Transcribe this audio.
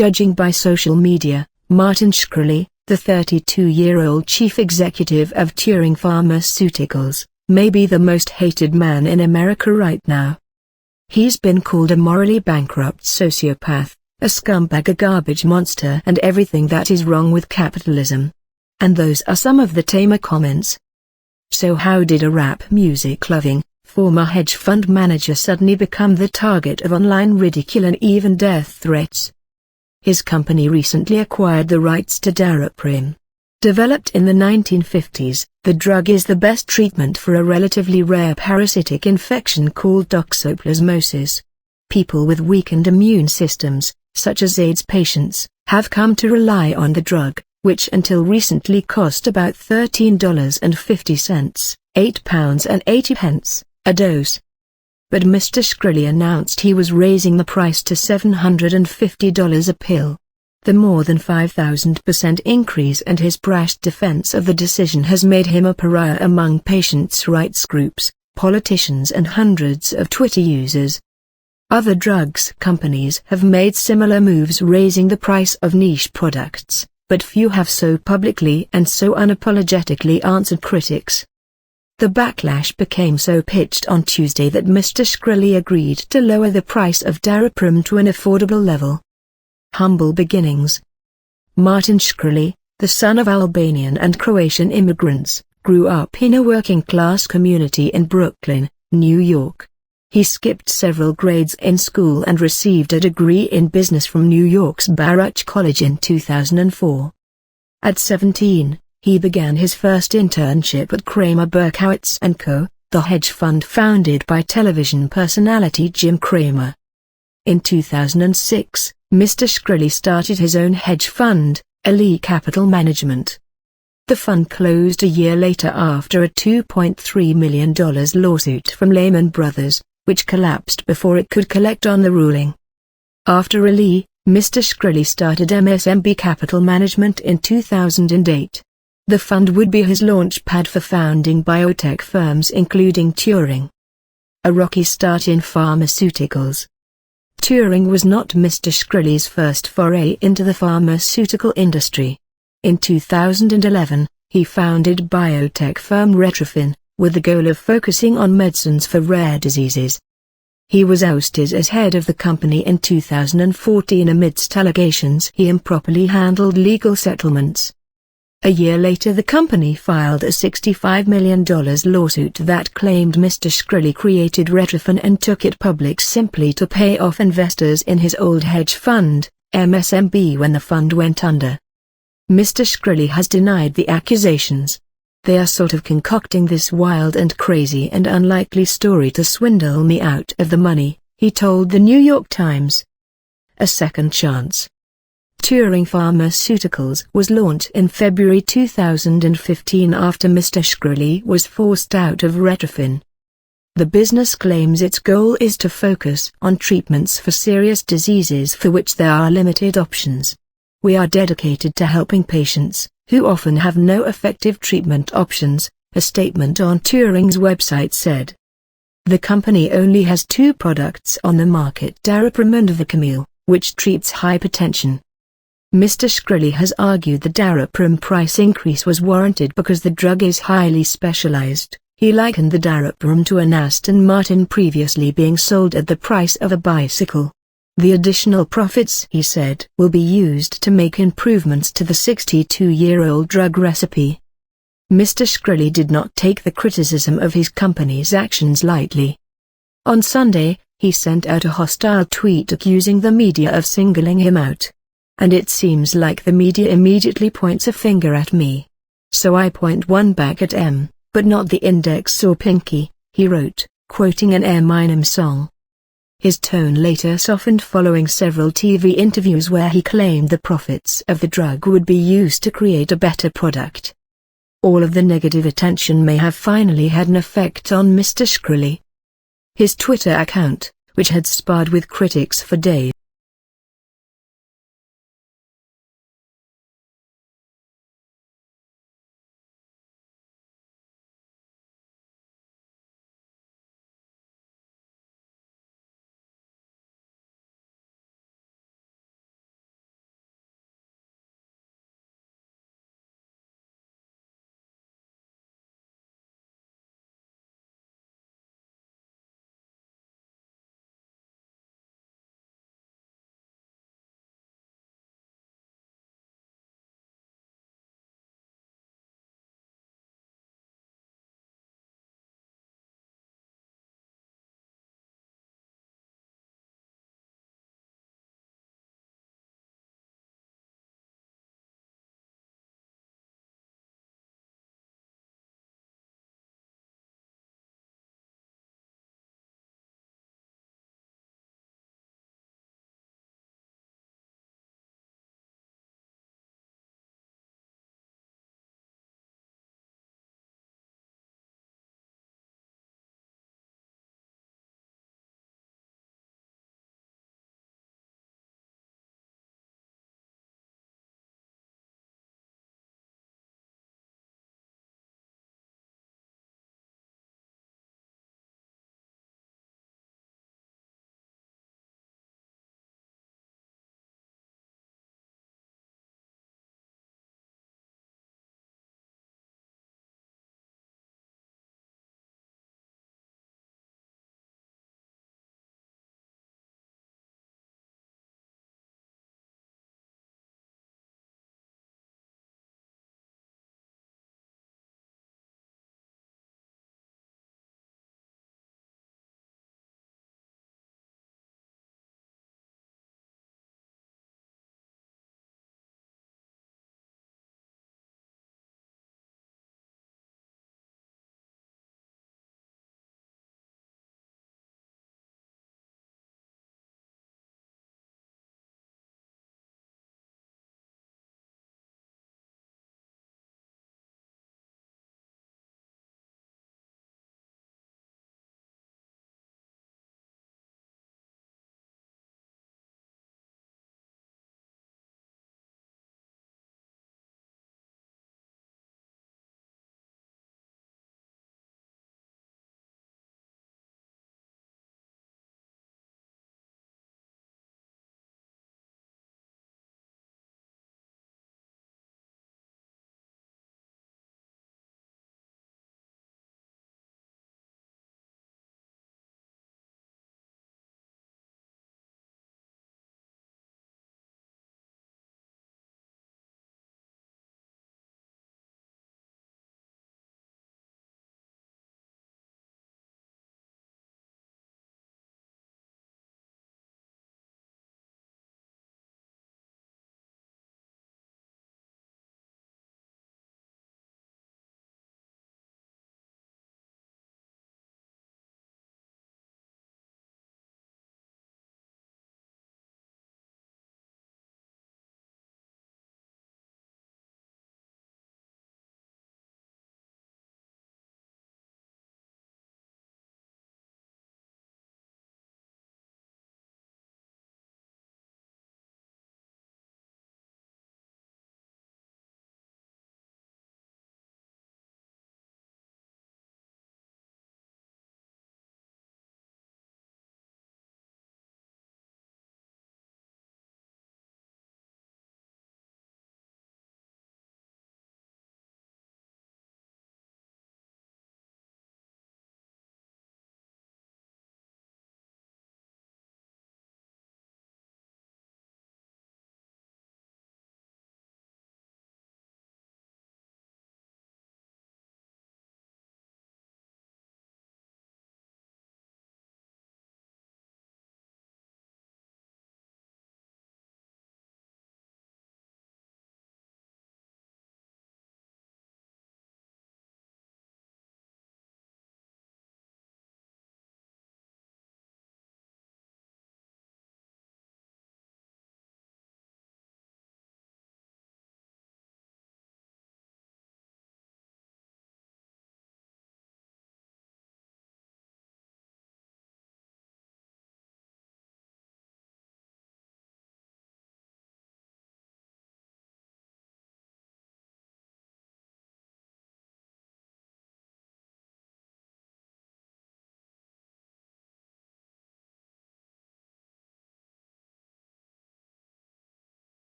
Judging by social media, Martin Shkreli, the 32-year-old chief executive of Turing Pharmaceuticals, may be the most hated man in America right now. He's been called a morally bankrupt sociopath, a scumbag, a garbage monster, and everything that is wrong with capitalism. And those are some of the tamer comments. So how did a rap music-loving, former hedge fund manager suddenly become the target of online ridicule and even death threats? His company recently acquired the rights to Daraprim. Developed in the 1950s, the drug is the best treatment for a relatively rare parasitic infection called toxoplasmosis. People with weakened immune systems, such as AIDS patients, have come to rely on the drug, which until recently cost about $13.50, £8.80, a dose. But Mr. Shkreli announced he was raising the price to $750 a pill. The more than 5,000% increase and his brash defense of the decision has made him a pariah among patients' rights groups, politicians and hundreds of Twitter users. Other drugs companies have made similar moves raising the price of niche products, but few have so publicly and so unapologetically answered critics. The backlash became so pitched on Tuesday that Mr. Shkreli agreed to lower the price of Daraprim to an affordable level. Humble beginnings. Martin Shkreli, the son of Albanian and Croatian immigrants, grew up in a working-class community in Brooklyn, New York. He skipped several grades in school and received a degree in business from New York's Baruch College in 2004. At 17, he began his first internship at Kramer Berkowitz & Co., the hedge fund founded by television personality Jim Cramer. In 2006, Mr. Shkreli started his own hedge fund, Elite Capital Management. The fund closed a year later after a $2.3 million lawsuit from Lehman Brothers, which collapsed before it could collect on the ruling. After Elite, Mr. Shkreli started MSMB Capital Management in 2008. The fund would be his launchpad for founding biotech firms including Turing. A rocky start in pharmaceuticals. Turing was not Mr. Shkreli's first foray into the pharmaceutical industry. In 2011, he founded biotech firm Retrofin, with the goal of focusing on medicines for rare diseases. He was ousted as head of the company in 2014 amidst allegations he improperly handled legal settlements. A year later the company filed a $65 million lawsuit that claimed Mr. Shkreli created Retrofin and took it public simply to pay off investors in his old hedge fund, MSMB, when the fund went under. Mr. Shkreli has denied the accusations. They are sort of concocting this wild and crazy and unlikely story to swindle me out of the money, he told the New York Times. A second chance. Turing Pharmaceuticals was launched in February 2015 after Mr. Shkreli was forced out of Retrofin. The business claims its goal is to focus on treatments for serious diseases for which there are limited options. We are dedicated to helping patients, who often have no effective treatment options, a statement on Turing's website said. The company only has two products on the market, Daraprim and Vicamil, which treats hypertension. Mr. Shkreli has argued the Daraprim price increase was warranted because the drug is highly specialized. He likened the Daraprim to an Aston Martin previously being sold at the price of a bicycle. The additional profits, he said, will be used to make improvements to the 62-year-old drug recipe. Mr. Shkreli did not take the criticism of his company's actions lightly. On Sunday, he sent out a hostile tweet accusing the media of singling him out. And it seems like the media immediately points a finger at me. So I point one back at M, but not the index or pinky, he wrote, quoting an Eminem song. His tone later softened following several TV interviews where he claimed the profits of the drug would be used to create a better product. All of the negative attention may have finally had an effect on Mr. Shkreli. His Twitter account, which had sparred with critics for days,